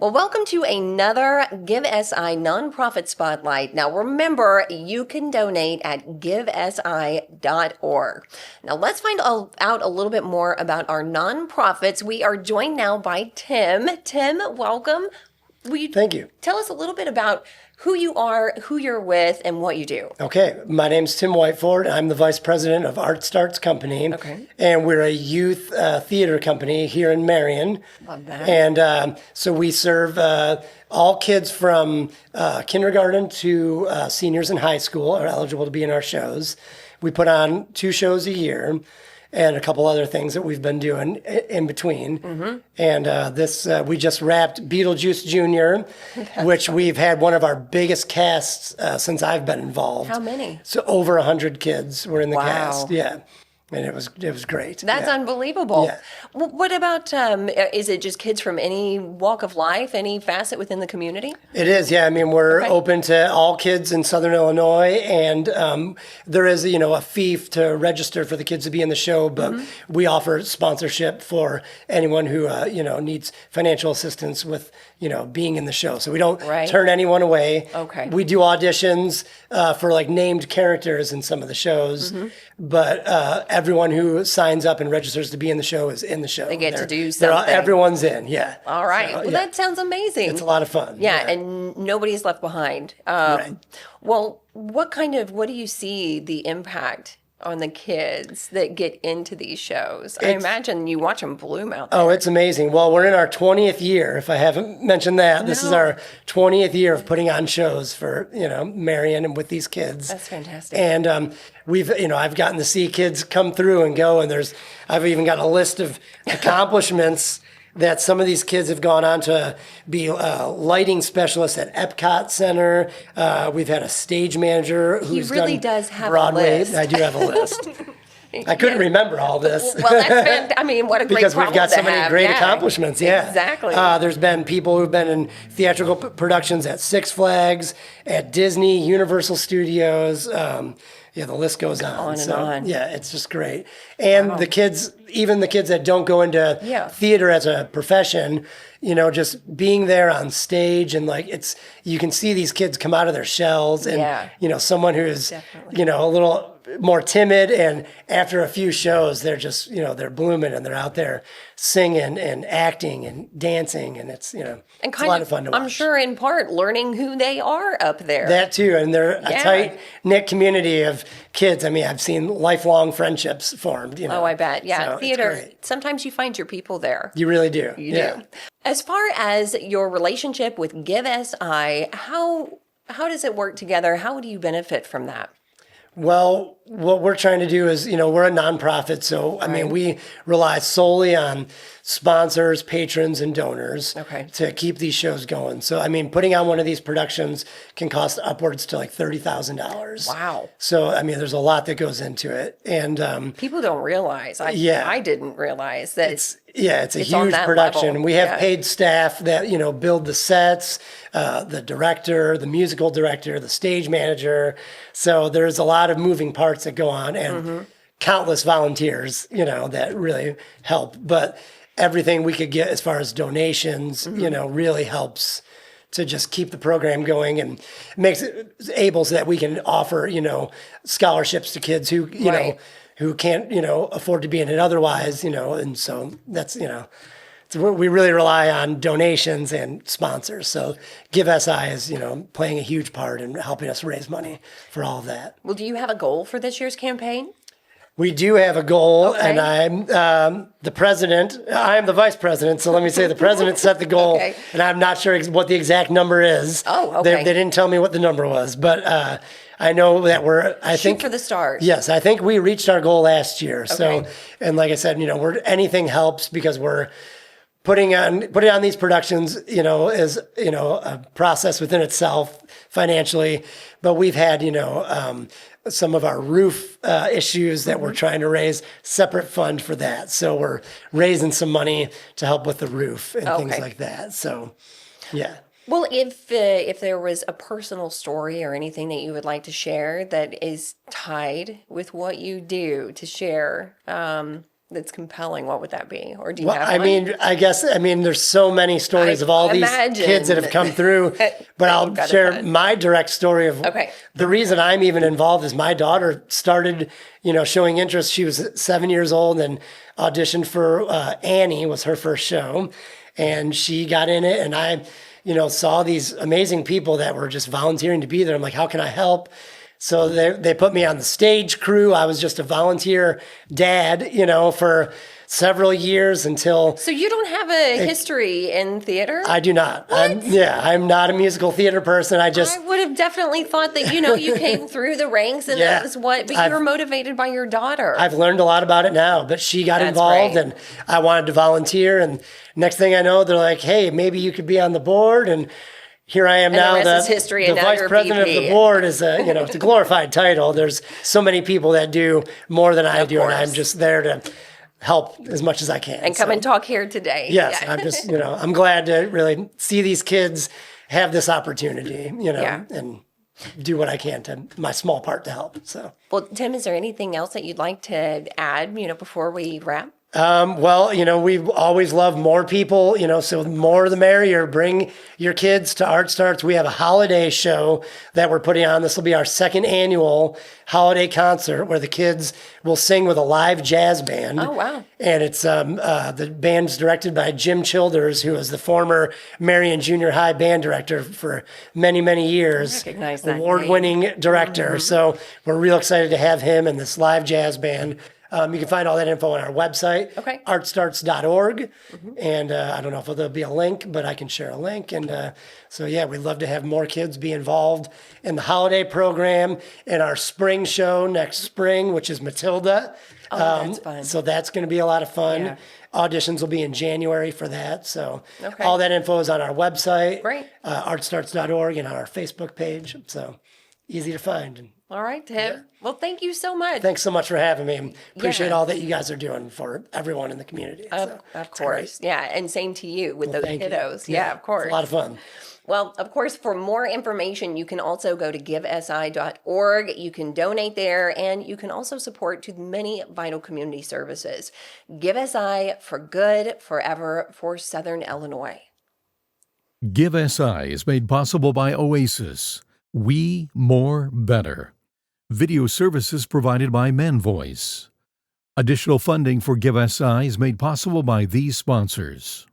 Well, welcome to another GiveSI nonprofit spotlight. Now, remember, you can donate at givesi.org. Now, let's find out a little bit more about our nonprofits. We are joined now by Tim. Tim, welcome. Thank you. Tell us a little bit about who you are, who you're with, and what you do. Okay, my name's Tim Whiteford. I'm the vice president of Art Starts Company. Okay. And we're a youth theater company here in Marion. Love that. And so we serve all kids from kindergarten to seniors in high school are eligible to be in our shows. We put on 2 shows a year and a couple other things that we've been doing in between. Mm-hmm. And we just wrapped Beetlejuice Jr., which we've had one of our biggest casts since I've been involved. How many? So over 100 kids were in the Wow. cast. Yeah. And it was great. That's yeah. unbelievable. Yeah. What about, is it just kids from any walk of life, any facet within the community? It is, yeah. I mean, we're Okay. open to all kids in Southern Illinois, and there is, a fee to register for the kids to be in the show, but we offer sponsorship for anyone who, needs financial assistance with, being in the show. So we don't Right. turn anyone away. Okay. We do auditions for like named characters in some of the shows, but everyone who signs up and registers to be in the show is in the show. They get to do they're something. everyone's in, yeah. All right. So, Well, yeah. that sounds amazing. It's a lot of fun. Yeah, and nobody's left behind. Right. Well, what do you see the impact on the kids that get into these shows? I imagine you watch them bloom out there. Oh, it's amazing. Well, we're in our 20th year, if I haven't mentioned that. This is No. our 20th year of putting on shows for, Marion and with these kids. That's fantastic. And I've gotten to see kids come through and go, and I've even got a list of accomplishments that some of these kids have gone on to be lighting specialists at Epcot Center. We've had a stage manager who's really done does have a Broadway. list. I do have a list. I couldn't remember all this. Well, that's what a great Because we've problem got so to many have. great Yeah. accomplishments. Yeah, Exactly. There's been people who've been in theatrical productions at Six Flags, at Disney, Universal Studios. The list goes on. and on. Yeah, it's just great. And the kids, even the kids that don't go into Yeah. theater as a profession, just being there on stage and you can see these kids come out of their shells and, Yeah. someone who's, Definitely. a little more timid, and after a few shows they're just they're blooming and they're out there singing and acting and dancing, and it's And it's kind a lot of fun to watch. I'm sure in part learning who they are up there. That too, and they're a Yeah. tight knit community of kids. I mean, I've seen lifelong friendships formed. Oh, I bet. Yeah, So it's theater. great. Sometimes you find your people there. You really do. You yeah. do. As far as your relationship with GiveSI, how does it work together? How do you benefit from that? Well, what we're trying to do is, we're a nonprofit, so I mean, we rely solely on sponsors, patrons, and donors to keep these shows going. So, I mean, putting on one of these productions can cost upwards to like $30,000. Wow. So, I mean, there's a lot that goes into it, and People don't realize. I didn't realize that. it's a It's on huge that production. level. We have Yeah. paid staff that build the sets, the director, the musical director, the stage manager. So there's a lot of moving parts that go on, and countless volunteers, that really help. But everything we could get as far as donations, really helps to just keep the program going, and makes it able so that we can offer, scholarships to kids who, Right. who can't, afford to be in it otherwise, and so that's, so we really rely on donations and sponsors. So GiveSI is, playing a huge part in helping us raise money for all of that. Well, do you have a goal for this year's campaign? We do have a goal, Okay. and I'm the president. I'm the vice president, so let me say the president set the goal, Okay. and I'm not sure what the exact number is. Oh, okay. They didn't tell me what the number was, but I know that I Shoot think for the stars. Yes, I think we reached our goal last year. So, Okay. and like I said, anything helps, because we're putting on these productions, is a process within itself financially. But we've had some of our roof issues that we're trying to raise separate fund for that. So we're raising some money to help with the roof and things Okay. like that. So, yeah. Well, if there was a personal story or anything that you would like to share that is tied with what you do, to share, that's compelling, what would that be? Or do you Well, have I one? mean, there's so many stories I of all these imagine kids that have come through, but that I'll you've got a share ton. my direct story of Okay. the reason I'm even involved is my daughter started, showing interest. She was 7 years old and auditioned for Annie was her first show, and she got in it, and I, saw these amazing people that were just volunteering to be there. I'm like, how can I help? So they put me on the stage crew. I was just a volunteer dad, for several years until So you don't have a history in theater? I do not. What? I'm not a musical theater person. I would have definitely thought that, you came through the ranks and Yeah. that was but you were motivated by your daughter. I've learned a lot about it now, but she got That's involved great. and I wanted to volunteer. And next thing I know, they're like, hey, maybe you could be on the board. And here I am now. the rest is history, The and now vice you're president of VP. the board is it's a glorified title. There's so many people that do more than I do, and I'm course. just there to help as much as I can. And come and talk here today. Yes, Yeah. I'm just, I'm glad to really see these kids have this opportunity, Yeah. and do what I can to my small part to help. So, Well, Tim, is there anything else that you'd like to add, before we wrap? well, we always love more people, so the more the merrier. Bring your kids to Art Starts. We have a holiday show that we're putting on. This will be our second annual holiday concert where the kids will sing with a live jazz band. Oh, wow. And it's the band's directed by Jim Childers, who was the former Marion Junior High band director for many, many years. Recognize that Award-winning director. So we're real excited to have him and this live jazz band. You can find all that info on our website, Okay. artstarts.org. And I don't know if there'll be a link, but I can share a link. And so, yeah, we'd love to have more kids be involved in the holiday program, in our spring show next spring, which is Matilda. Oh, that's fun. So that's going to be a lot of fun. Yeah. Auditions will be in January for that. So Okay. all that info is on our website, Great. artstarts.org, and on our Facebook page. So easy to find. All right, Tim. Well, thank you so much. Thanks so much for having me. Appreciate Yeah. all that you guys are doing for everyone in the community. Of So, it's course. great. Yeah. And same to you with those Thank you. kiddos. Yeah, of course. It's a lot of fun. Well, of course, for more information, you can also go to givesi.org. You can donate there, and you can also support to many vital community services. GiveSI for good, forever, for Southern Illinois. GiveSI is made possible by Oasis. We More Better. Video services provided by ManVoice. Additional funding for GiveSI is made possible by these sponsors.